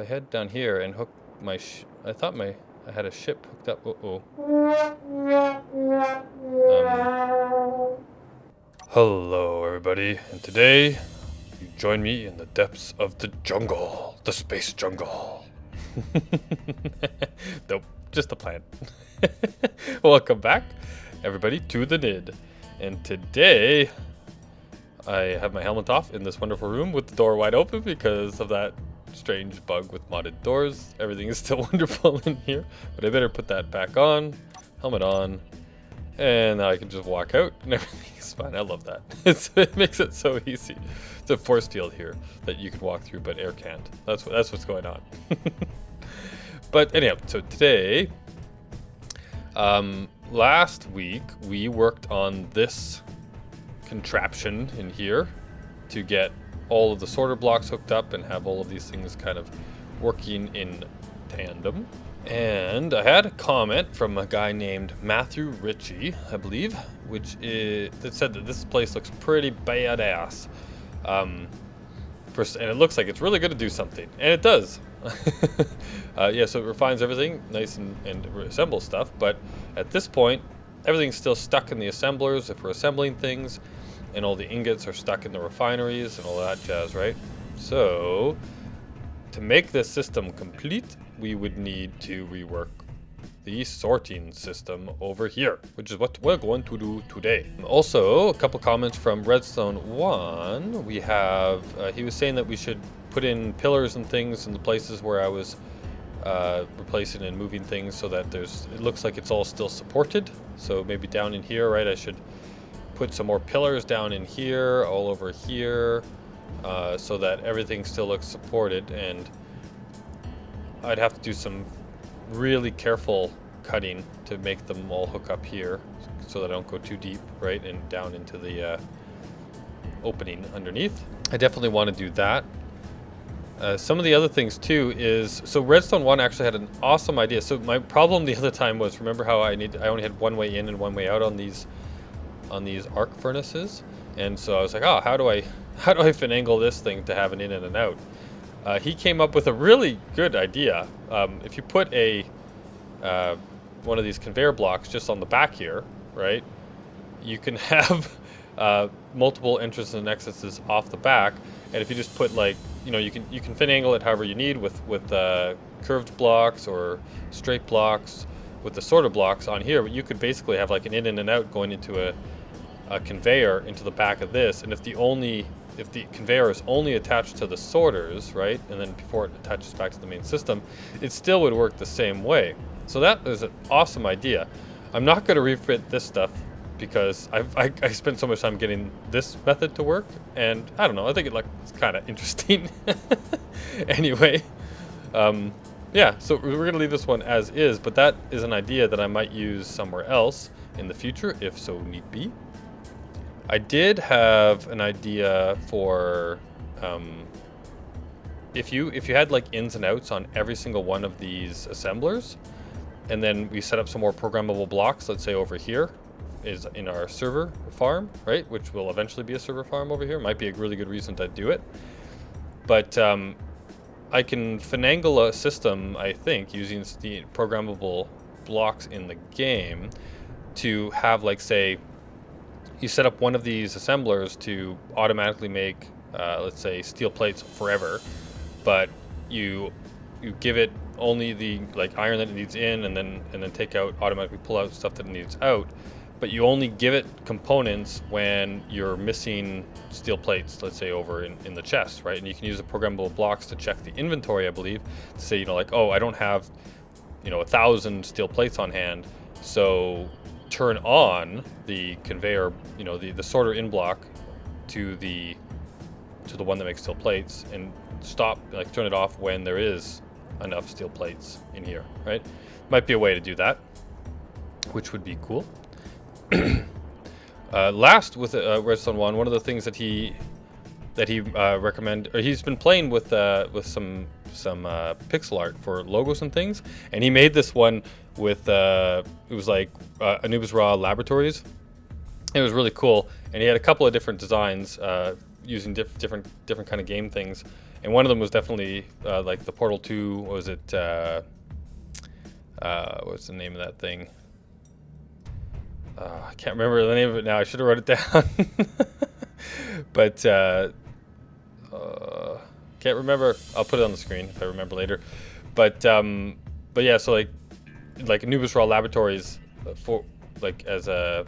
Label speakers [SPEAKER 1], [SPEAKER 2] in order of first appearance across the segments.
[SPEAKER 1] I head down here and hook my I thought I had a ship hooked up. Hello everybody, and today you join me in the depths of the jungle, the space jungle. Nope, just a plant. Welcome back everybody to the Nidd, and today I have my helmet off in this wonderful room with the door wide open because of that strange bug with modded doors. Everything is still wonderful in here, but I better put that back on, helmet on, and now I can just walk out and everything is fine. I love that. It makes it so easy. It's a force field here that you can walk through, but air can't. That's what's going on. But anyhow, so today, last week we worked on this contraption in here to get all of the sorter blocks hooked up and have all of these things kind of working in tandem. And I had a comment from a guy named Matthew Ritchie, I believe, that said that this place looks pretty badass. And it looks like it's really good to do something, and it does. Yeah, so it refines everything nice and reassembles stuff, but at this point everything's still stuck in the assemblers if we're assembling things, and all the ingots are stuck in the refineries and all that jazz, right? So to make this system complete, we would need to rework the sorting system over here, which is what we're going to do today. Also, a couple comments from Redstone 1. We have, he was saying that we should put in pillars and things in the places where I was replacing and moving things so that it looks like it's all still supported. So maybe down in here, right, I should put some more pillars down in here, all over here, so that everything still looks supported. And I'd have to do some really careful cutting to make them all hook up here so that I don't go too deep, right, and down into the opening underneath. I definitely want to do that. Some of the other things too is, so Redstone 1 actually had an awesome idea. So my problem the other time was, remember how I only had one way in and one way out on these arc furnaces, and so I was like, oh, how do I finagle this thing to have an in and an out? He came up with a really good idea. If you put one of these conveyor blocks just on the back here, right, you can have multiple entrances and exits off the back, and if you just put, like, you know, you can finagle it however you need with curved blocks or straight blocks with the sorter blocks on here, but you could basically have like an in and an out going into a conveyor into the back of this, and if the conveyor is only attached to the sorters, right, and then before it attaches back to the main system, it still would work the same way. So that is an awesome idea. I'm not going to refit this stuff because I spent so much time getting this method to work, and I don't know, I think it looks kind of interesting. Anyway, yeah, so we're going to leave this one as is, but that is an idea that I might use somewhere else in the future if so need be. I did have an idea for if you had like ins and outs on every single one of these assemblers, and then we set up some more programmable blocks, let's say over here is in our server farm, right, which will eventually be a server farm over here. Might be a really good reason to do it, but I can finagle a system, I think, using the programmable blocks in the game to have, like, say, you set up one of these assemblers to automatically make, let's say, steel plates forever, but you give it only the iron that it needs in, and then take out, automatically pull out stuff that it needs out. But you only give it components when you're missing steel plates, let's say over in the chest, right? And you can use the programmable blocks to check the inventory, I believe, to say, you know, like, oh, I don't have, you know, 1,000 steel plates on hand, so turn on the conveyor, you know, the sorter in block to the one that makes steel plates, and stop, like, turn it off when there is enough steel plates in here, right? Might be a way to do that, which would be cool. Last with Redstone 1, one of the things that he he's been playing with some pixel art for logos and things, and he made this one with it was like Anubis Raw Laboratories. It was really cool, and he had a couple of different designs using different kind of game things, And one of them was definitely like the Portal 2. What was it? What's the name of that thing? I can't remember the name of it now. I should have wrote it down. But can't remember. I'll put it on the screen if I remember later. But yeah, so like Anubis Raw Laboratories for like as a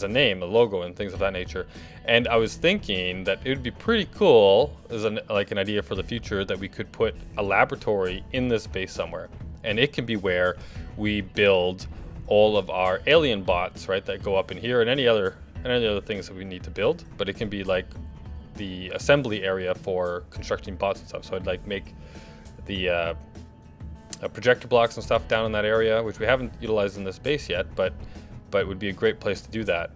[SPEAKER 1] name, a logo, and things of that nature. And I was thinking that it would be pretty cool as an idea for the future that we could put a laboratory in this base somewhere, and it can be where we build all of our alien bots, right? That go up in here, and any other things that we need to build. But it can be like the assembly area for constructing bots and stuff. So I'd like make the projector blocks and stuff down in that area, which we haven't utilized in this base yet, but would be a great place to do that.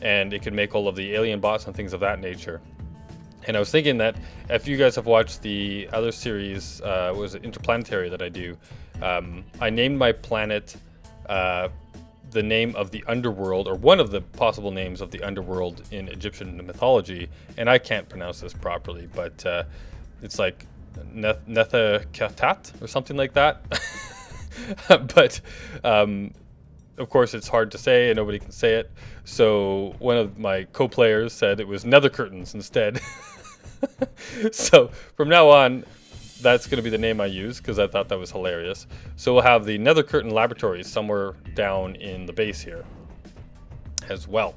[SPEAKER 1] And it could make all of the alien bots and things of that nature. And I was thinking that if you guys have watched the other series, what was it, Interplanetary, that I do, I named my planet the name of the underworld, or one of the possible names of the underworld in Egyptian mythology. And I can't pronounce this properly, but it's like Nefertiti or something like that. But of course it's hard to say and nobody can say it. So one of my co-players said it was nether curtains instead. So from now on, that's going to be the name I use because I thought that was hilarious. So we'll have the Nether Curtain Laboratories somewhere down in the base here as well.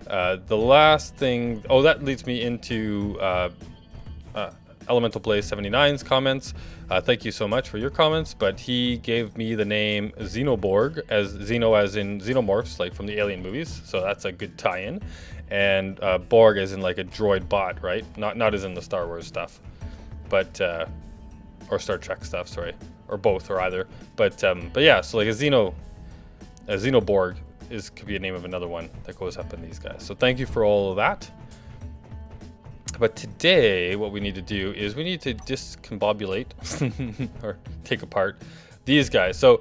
[SPEAKER 1] The last thing, that leads me into Elemental Blaze 79's comments. Thank you so much for your comments, but he gave me the name Xenoborg, as Xeno as in xenomorphs, like from the Alien movies, so that's a good tie-in. And Borg as in like a droid bot, right? Not as in the Star Wars stuff, but or Star Trek stuff, sorry, or both, or either. But yeah, so like a Xenoborg could be a name of another one that goes up in these guys. So thank you for all of that. But today, what we need to do is we need to discombobulate or take apart these guys. So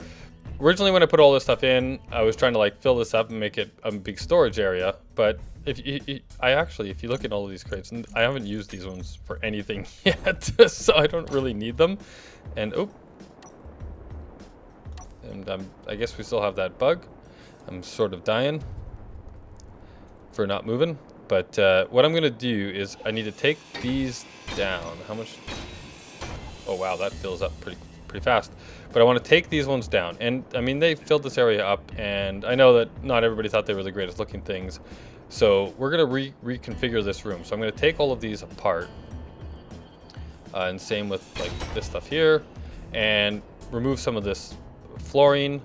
[SPEAKER 1] originally when I put all this stuff in, I was trying to like fill this up and make it a big storage area. But if you look at all of these crates, and I haven't used these ones for anything yet, so I don't really need them. And I guess we still have that bug. I'm sort of dying for not moving. But what I'm going to do is I need to take these down. How much? Oh, wow, that fills up pretty fast. But I want to take these ones down. And, I mean, they filled this area up. And I know that not everybody thought they were the greatest looking things. So we're going to reconfigure this room. So I'm going to take all of these apart. And same with, like, this stuff here. And remove some of this flooring.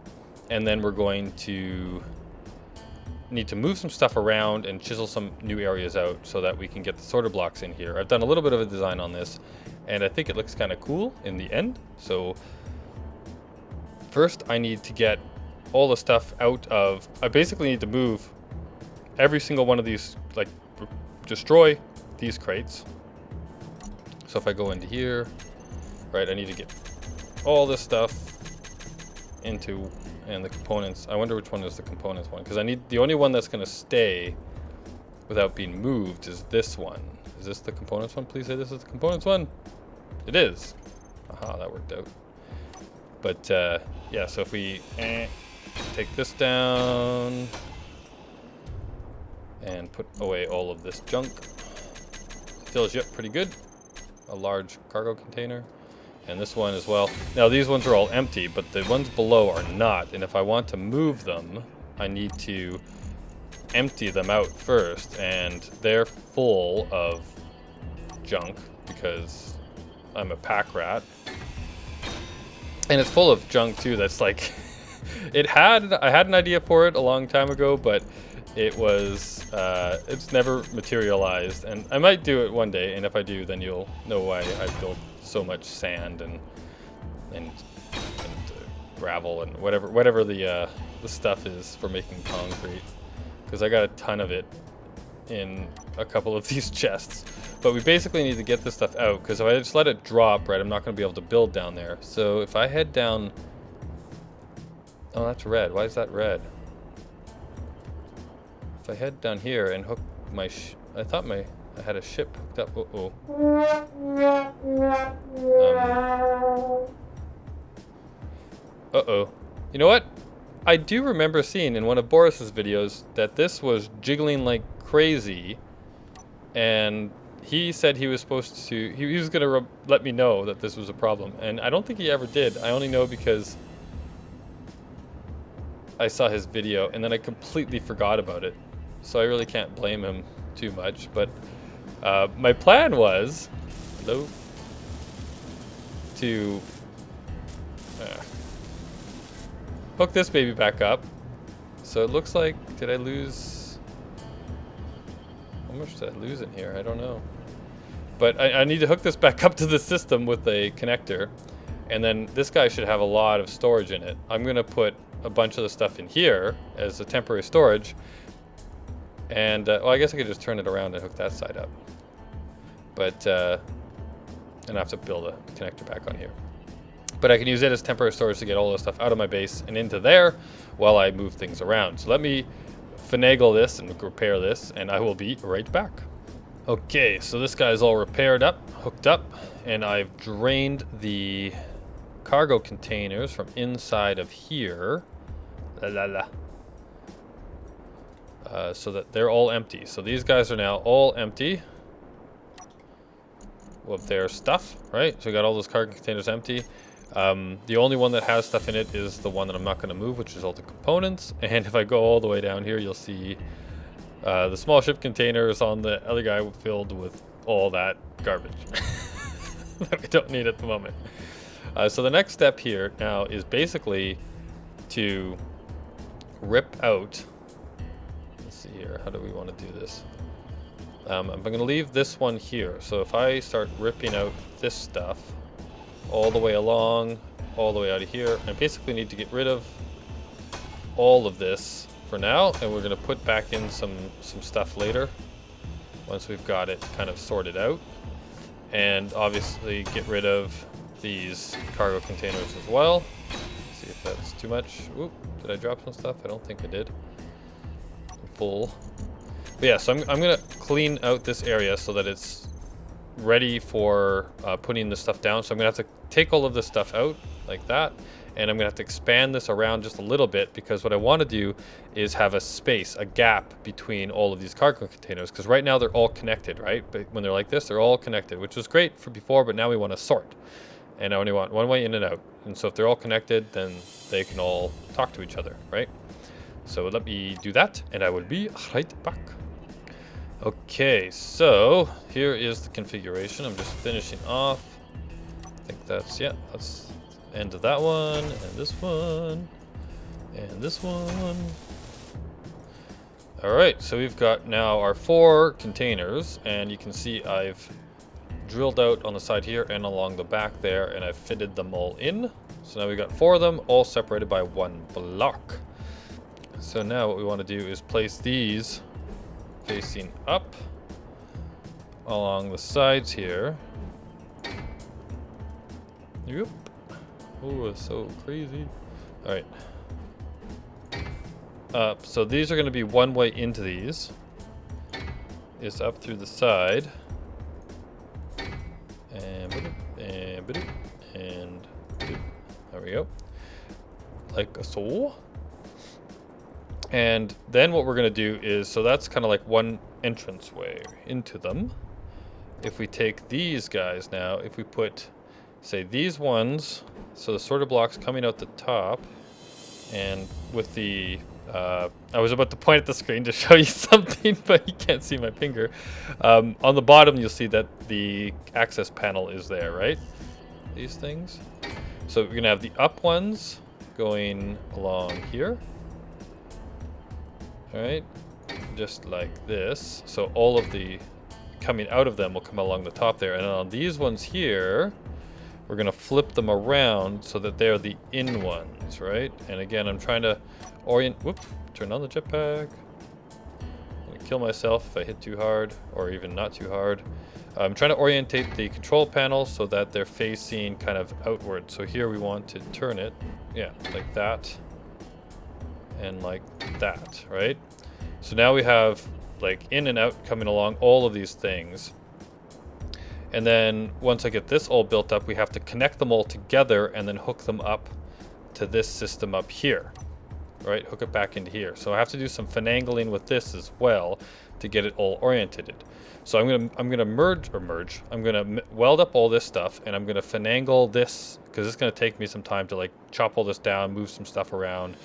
[SPEAKER 1] And then we're going to need to move some stuff around and chisel some new areas out so that we can get the sorter blocks in here. I've done a little bit of a design on this, and I think it looks kind of cool in the end. So first I need to get all the stuff out of, I basically need to move every single one of these, like destroy these crates. So if I go into here, right, I need to get all this stuff into, and the components. I wonder which one is the components one, because I need, the only one that's going to stay without being moved is this one. Is this the components one? Please say this is the components one. It is. Aha, that worked out. But yeah, so if we take this down and put away all of this junk, fills you up pretty good. A large cargo container. And this one as well. Now these ones are all empty, but the ones below are not. And if I want to move them, I need to empty them out first. And they're full of junk because I'm a pack rat. And it's full of junk too that's like, I had an idea for it a long time ago, but it was, it's never materialized. And I might do it one day, and if I do, then you'll know why I built so much sand and gravel and whatever the stuff is for making concrete, because I got a ton of it in a couple of these chests. But we basically need to get this stuff out, because if I just let it drop, right, I'm not going to be able to build down there. So if I head down, oh, that's red. Why is that red? If I head down here and hook my, I I had a ship hooked up. Uh-oh. Uh-oh. You know what? I do remember seeing in one of Boris's videos that this was jiggling like crazy, and he said he was supposed to, he was going to let me know that this was a problem, and I don't think he ever did. I only know because I saw his video and then I completely forgot about it, so I really can't blame him too much. But my plan was to hook this baby back up. So it looks like, did I lose? How much did I lose in here? I don't know. But I need to hook this back up to the system with a connector. And then this guy should have a lot of storage in it. I'm gonna put a bunch of the stuff in here as a temporary storage. And, well, I guess I could just turn it around and hook that side up. But, and I have to build a connector back on here. But I can use it as temporary storage to get all the stuff out of my base and into there while I move things around. So let me finagle this and repair this, and I will be right back. Okay, so this guy's all repaired up, hooked up, and I've drained the cargo containers from inside of here. So that they're all empty. So these guys are now all empty of their stuff, right? So we got all those cargo containers empty. The only one that has stuff in it is the one that I'm not going to move, which is all the components. And if I go all the way down here, you'll see the small ship containers on the other guy filled with all that garbage that we don't need at the moment. So the next step here now is basically to rip out. Let's see here. How do we want to do this? I'm going to leave this one here. So if I start ripping out this stuff all the way along, all the way out of here, I basically need to get rid of all of this for now, and we're going to put back in some stuff later once we've got it kind of sorted out. And obviously get rid of these cargo containers as well. See if that's too much. Oop, did I drop some stuff? I don't think I did. I'm full. But yeah, so I'm going to clean out this area so that it's ready for putting this stuff down. So I'm going to have to take all of this stuff out like that. And I'm going to have to expand this around just a little bit, because what I want to do is have a space, a gap between all of these cargo containers. Because right now they're all connected, right? But when they're like this, they're all connected, which was great for before, but now we want to sort. And I only want one way in and out. And so if they're all connected, then they can all talk to each other, right? So let me do that, and I will be right back. Okay, so here is the configuration. I'm just finishing off. I think that's, yeah, that's the end of that one, and this one, and this one. All right, so we've got now our 4 containers, and you can see I've drilled out on the side here and along the back there, and I've fitted them all in. So now we've got 4 of them, all separated by 1 block. So now what we want to do is place these facing up along the sides here. Yep. Oh, it's so crazy. All right. So these are going to be one way into these. Is up through the side. And there we go. Like so. And then what we're going to do is, so that's kind of like one entrance way into them. If we take these guys now, if we put, say, these ones, so the sorter blocks coming out the top, and with the, I was about to point at the screen to show you something, but you can't see my finger. On the bottom, you'll see that the access panel is there, right? These things. So we're going to have the up ones going along here. All right, just like this. So all of the coming out of them will come along the top there. And on these ones here, we're going to flip them around so that they're the in ones, right? And again, I'm trying to orient, whoop, turn on the jetpack. I'm going to kill myself if I hit too hard, or even not too hard. I'm trying to orientate the control panel so that they're facing kind of outward. So here we want to turn it, yeah, like that. And like that, right? So now we have like in and out coming along all of these things. And then once I get this all built up, we have to connect them all together and then hook them up to this system up here, right? Hook it back into here. So I have to do some finagling with this as well to get it all oriented. So I'm gonna merge. I'm gonna weld up all this stuff, and I'm gonna finagle this because it's gonna take me some time to like chop all this down, move some stuff around,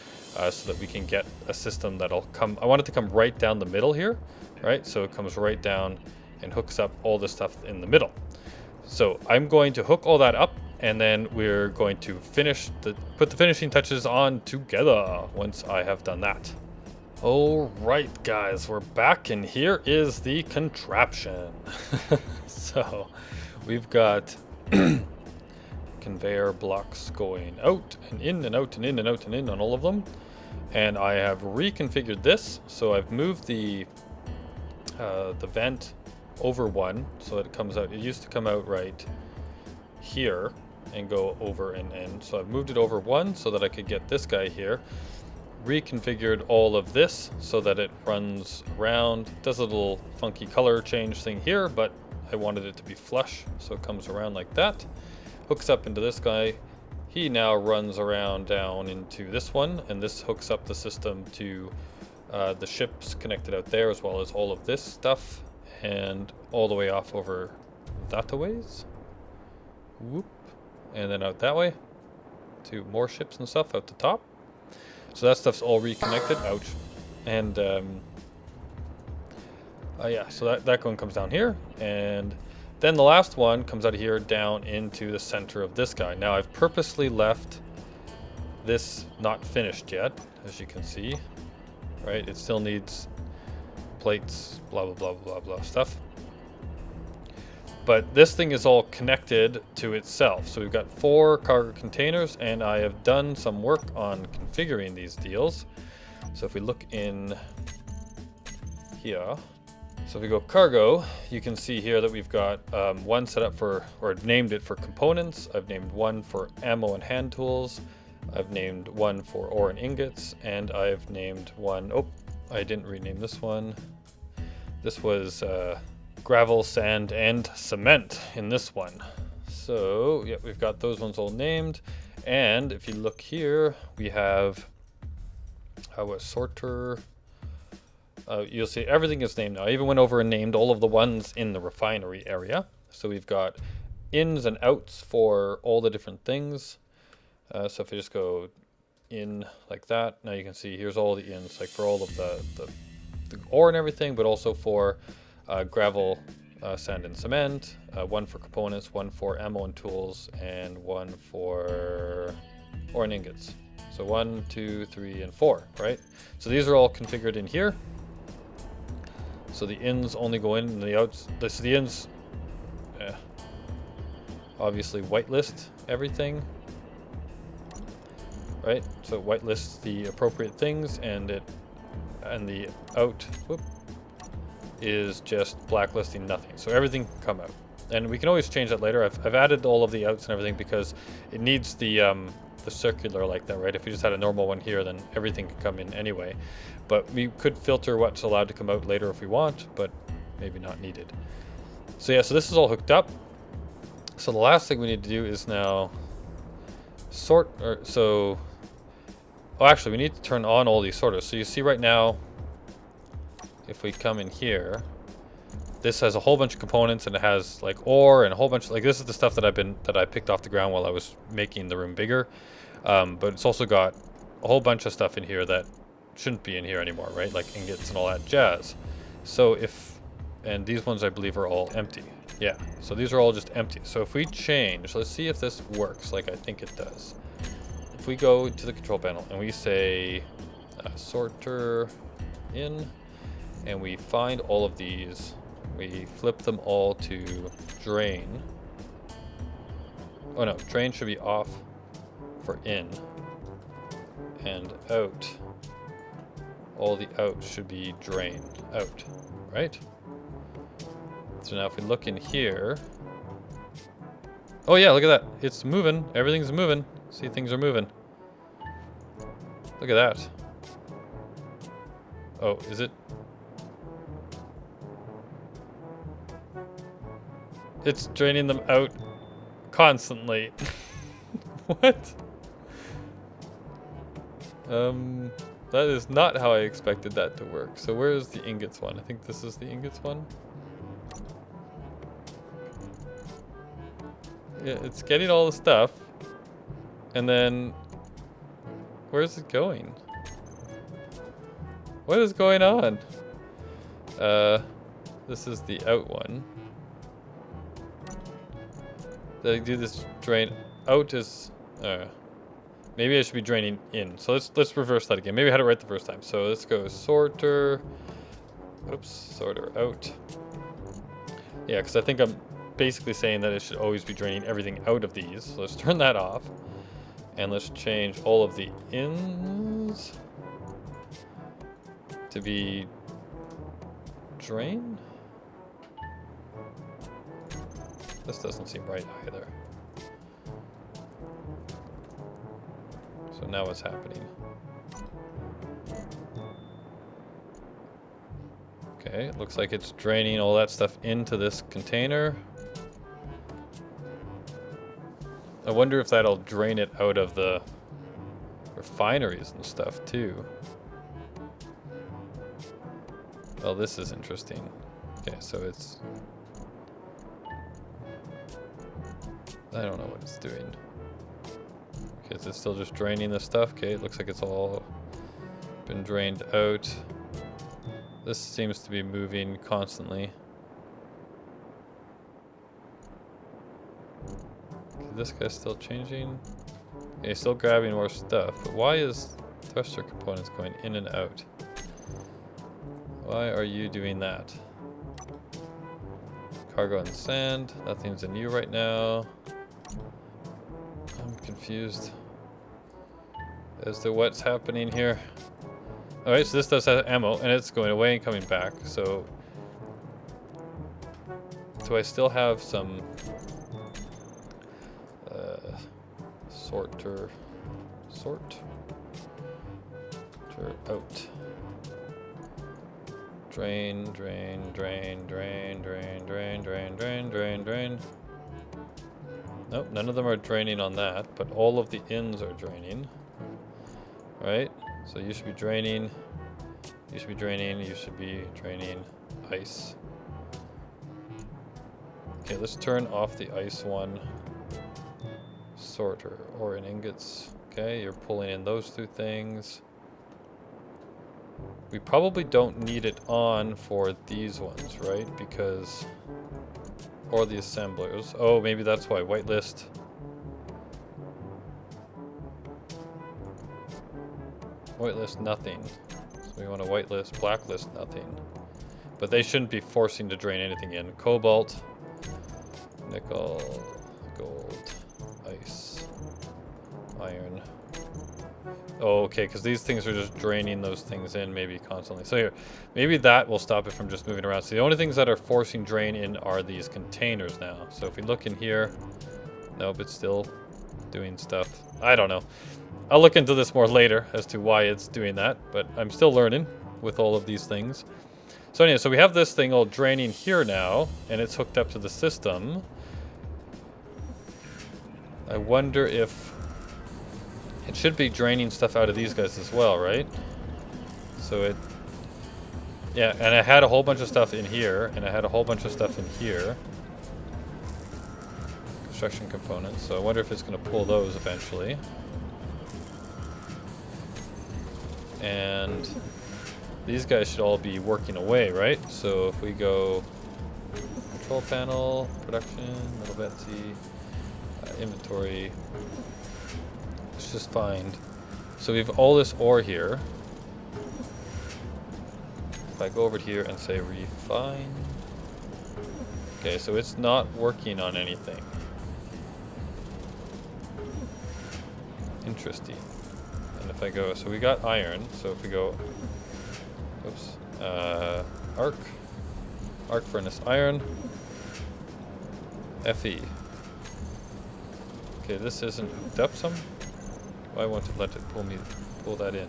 [SPEAKER 1] so that we can get a system that'll come. I want it to come right down the middle here, right? So it comes right down and hooks up all this stuff in the middle. So I'm going to hook all that up, and then we're going to put the finishing touches on together once I have done that. All right, guys, we're back, and here is the contraption. So we've got conveyor blocks going out and in and out and in and out and in on all of them. And I have reconfigured this. So I've moved the vent over one so that it comes out. It used to come out right here and go over and in. So I've moved it over one so that I could get this guy here. Reconfigured all of this so that it runs around. Does a little funky color change thing here, but I wanted it to be flush, so it comes around like that. Hooks up into this guy. He now runs around down into this one, and this hooks up the system to the ships connected out there, as well as all of this stuff, and all the way off over that a ways. Whoop. And then out that way to more ships and stuff out the top. So that stuff's all reconnected. Ouch. And yeah, so that one comes down here, and then the last one comes out of here down into the center of this guy. Now I've purposely left this not finished yet, as you can see, right? It still needs plates, blah blah blah blah blah stuff. But this thing is all connected to itself. So we've got 4 cargo containers, and I have done some work on configuring these deals. So if we look in here, so if we go cargo, you can see here that we've got one set up for, or named it for components. I've named one for ammo and hand tools. I've named one for ore and ingots, and I've named one, oh, I didn't rename this one. This was gravel, sand, and cement in this one. So yeah, we've got those ones all named. And if you look here, we have a sorter. You'll see everything is named now. I even went over and named all of the ones in the refinery area. So we've got ins and outs for all the different things. So if I just go in like that, now you can see here's all the ins, like for all of the ore and everything, but also for gravel, sand, and cement. One for components, one for ammo and tools, and one for ore and ingots. So 1, 2, 3, and 4, right? So these are all configured in here. So the ins only go in, and the outs. So the ins, obviously whitelist everything, right? So it whitelists the appropriate things, and the out, whoop, is just blacklisting nothing. So everything can come out, and we can always change that later. I've added all of the outs and everything because it needs the circular like that, right? If we just had a normal one here, then everything could come in anyway. But we could filter what's allowed to come out later if we want, but maybe not needed. So yeah, so this is all hooked up. So the last thing we need to do is now sort, oh, actually we need to turn on all these sorters. So you see right now, if we come in here, this has a whole bunch of components, and it has like ore and a whole bunch of, like, this is the stuff that I picked off the ground while I was making the room bigger. But it's also got a whole bunch of stuff in here that shouldn't be in here anymore, right? Like ingots and all that jazz. So and these ones I believe are all empty. Yeah, so these are all just empty. So if we change, let's see if this works like I think it does. If we go to the control panel and we say sorter in, and we find all of these, we flip them all to drain. Oh no, drain should be off for in, and out. All the outs should be drain out, right? So now if we look in here, oh yeah, look at that. It's moving. Everything's moving. See, things are moving. Look at that. Oh, is it? It's draining them out constantly. What? That is not how I expected that to work. So where is the ingots one? I think this is the ingots one. Yeah, it's getting all the stuff. And then where's it going? What is going on? This is the out one. Did I do this drain out is maybe I should be draining in. So let's reverse that again. Maybe I had it right the first time. So let's go sorter. Oops, sorter out. Yeah, because I think I'm basically saying that it should always be draining everything out of these. So let's turn that off. And let's change all of the ins to be drain. This doesn't seem right either. So now what's happening? Okay, it looks like it's draining all that stuff into this container. I wonder if that'll drain it out of the refineries and stuff too. Well, this is interesting. Okay, so it's... I don't know what it's doing. Okay, is it still just draining the stuff? Okay, it looks like it's all been drained out. This seems to be moving constantly. Okay, this guy's still changing. Okay, still grabbing more stuff. But why is thruster components going in and out? Why are you doing that? Cargo and sand. Nothing's in you right now. I'm confused as to what's happening here. Alright, so this does have ammo, and it's going away and coming back, so... Do I still have some... sorter out. Drain, drain, drain, drain, drain, drain, drain, drain, drain, drain. Nope, none of them are draining on that, but all of the ins are draining. Right? So you should be draining, you should be draining, you should be draining ice. Okay, let's turn off the ice one. Sorter, ore and ingots. Okay, you're pulling in those two things. We probably don't need it on for these ones, right? Because... Or the assemblers. Oh, maybe that's why. Whitelist. Whitelist nothing. So we want to whitelist, blacklist nothing. But they shouldn't be forcing to drain anything in. Cobalt, nickel, gold, ice, iron. Oh, okay, because these things are just draining those things in maybe constantly. So here, maybe that will stop it from just moving around. So the only things that are forcing drain in are these containers now. So if we look in here, nope, it's still doing stuff. I don't know. I'll look into this more later as to why it's doing that, but I'm still learning with all of these things. So anyway, so we have this thing all draining here now, and it's hooked up to the system. I wonder if it should be draining stuff out of these guys as well, right? So it... Yeah, and I had a whole bunch of stuff in here, and I had a whole bunch of stuff in here. Construction components, so I wonder if it's going to pull those eventually. And these guys should all be working away, right? So if we go control panel, production, little Betsy, inventory, let's just find. So we have all this ore here. If I go over here and say refine. Okay, so it's not working on anything. Interesting. And if I go, so we got iron, so if we go, oops, arc furnace iron, Fe. Okay, this isn't hooked up some. I want to let it pull that in.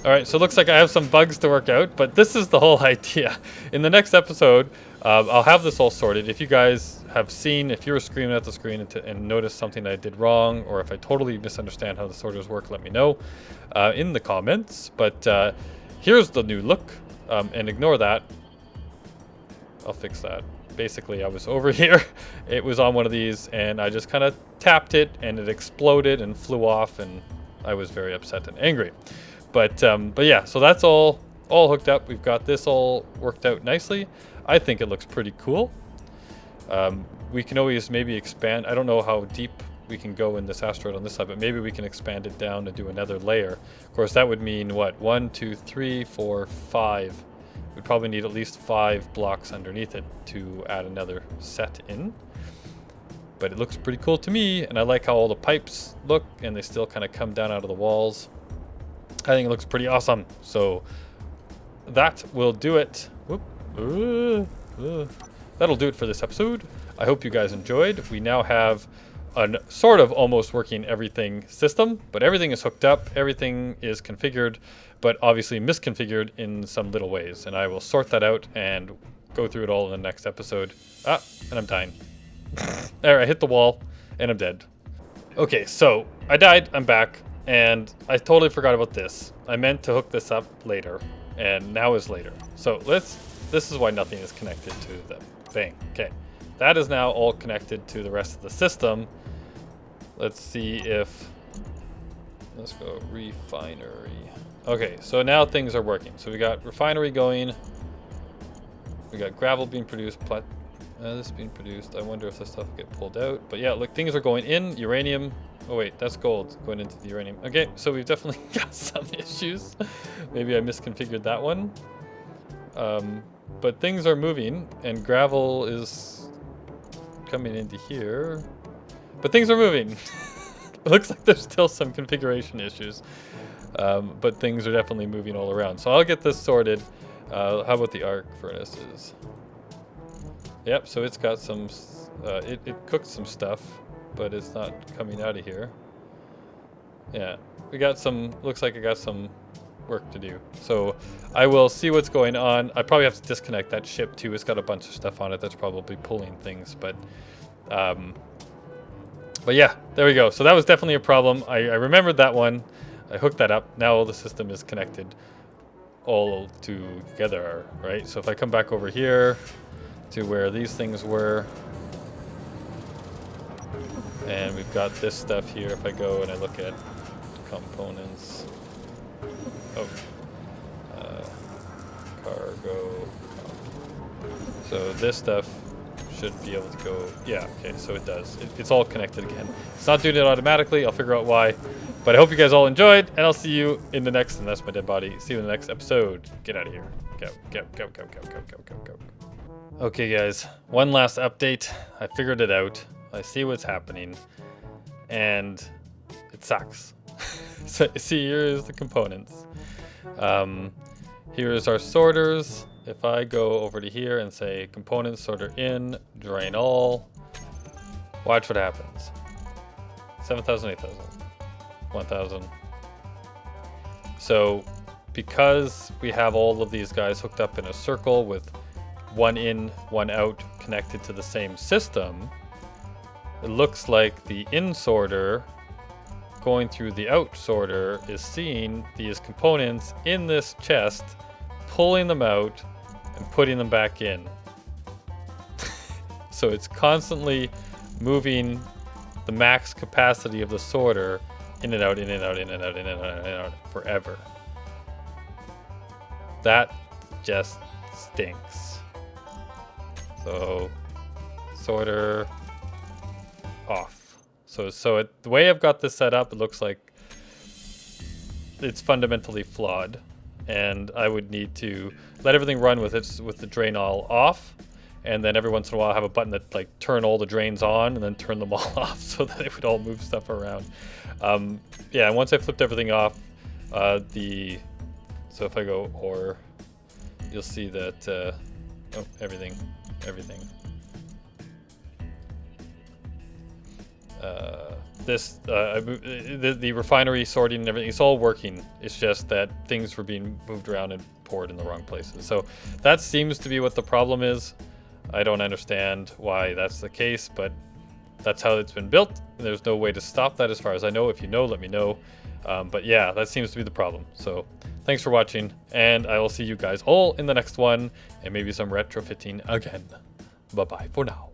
[SPEAKER 1] Alright, so it looks like I have some bugs to work out, but this is the whole idea. In the next episode, I'll have this all sorted. If you guys have seen, if you were screaming at the screen and noticed something I did wrong, or if I totally misunderstand how the sorters work, let me know in the comments. But here's the new look, and ignore that. I'll fix that. Basically, I was over here. It was on one of these, and I just kind of tapped it, and it exploded and flew off, and I was very upset and angry. But yeah, so that's all hooked up. We've got this all worked out nicely. I think it looks pretty cool. We can always maybe expand. I don't know how deep we can go in this asteroid on this side, but maybe we can expand it down and do another layer. Of course, that would mean what? 1, 2, 3, 4, 5. We'd probably need at least 5 blocks underneath it to add another set in. But it looks pretty cool to me, and I like how all the pipes look, and they still kind of come down out of the walls. I think it looks pretty awesome. So that will do it. That'll do it for this episode. I hope you guys enjoyed. We now have a sort of almost working everything system, but everything is hooked up, everything is configured, but obviously misconfigured in some little ways. And I will sort that out and go through it all in the next episode. Ah, and I'm dying. There, I hit the wall and I'm dead. Okay, so I died, I'm back, and I totally forgot about this. I meant to hook this up later, and now is later. So this is why nothing is connected to the thing. Okay, that is now all connected to the rest of the system. Let's see if, let's go refinery. Okay, so now things are working. So we got refinery going. We got gravel being produced, this being produced. I wonder if this stuff will get pulled out. But yeah, look, things are going in. Uranium. Oh wait, that's gold going into the uranium. Okay, so we've definitely got some issues. Maybe I misconfigured that one. But things are moving, and gravel is coming into here. But things are moving. It looks like there's still some configuration issues. But things are definitely moving all around. So I'll get this sorted. How about the arc furnaces? Yep, so it's got some, it cooked some stuff, but it's not coming out of here. Yeah, we got some, looks like I got some work to do. So I will see what's going on. I probably have to disconnect that ship too. It's got a bunch of stuff on it that's probably pulling things, but yeah, there we go. So that was definitely a problem. I remembered that one. I hooked that up. Now all the system is connected all together, right? So if I come back over here to where these things were, and we've got this stuff here. If I go and I look at components, cargo. So this stuff should be able to go. Yeah, okay, so it does. It's all connected again. It's not doing it automatically. I'll figure out why. But I hope you guys all enjoyed, and I'll see you in the next, and that's my dead body. See you in the next episode. Get out of here. Go, go, go, go, go, go, go, go, go. Okay, guys, one last update. I figured it out. I see what's happening, and it sucks. So, see, here's the components. Here's our sorters. If I go over to here and say components sorter in, drain all, watch what happens. 7,000, 8,000, 1,000. So because we have all of these guys hooked up in a circle with one in, one out connected to the same system, it looks like the in sorter going through the out sorter is seeing these components in this chest, pulling them out and putting them back in. So it's constantly moving the max capacity of the sorter in and out, in and out, in and out, in and out, in and out, forever. That just stinks. So sorter off. So the way I've got this set up, it looks like it's fundamentally flawed, and I would need to let everything run with the drain all off, and then every once in a while have a button that like turn all the drains on and then turn them all off so that it would all move stuff around. Yeah, and once I flipped everything off, so if I go or, you'll see that everything. The refinery sorting and everything, it's all working. It's just that things were being moved around and poured in the wrong places. So that seems to be what the problem is. I don't understand why that's the case, but that's how it's been built. There's no way to stop that as far as I know. If you know, let me know. But yeah, that seems to be the problem. So thanks for watching, and I will see you guys all in the next one, and maybe some retrofitting again. Bye-bye for now.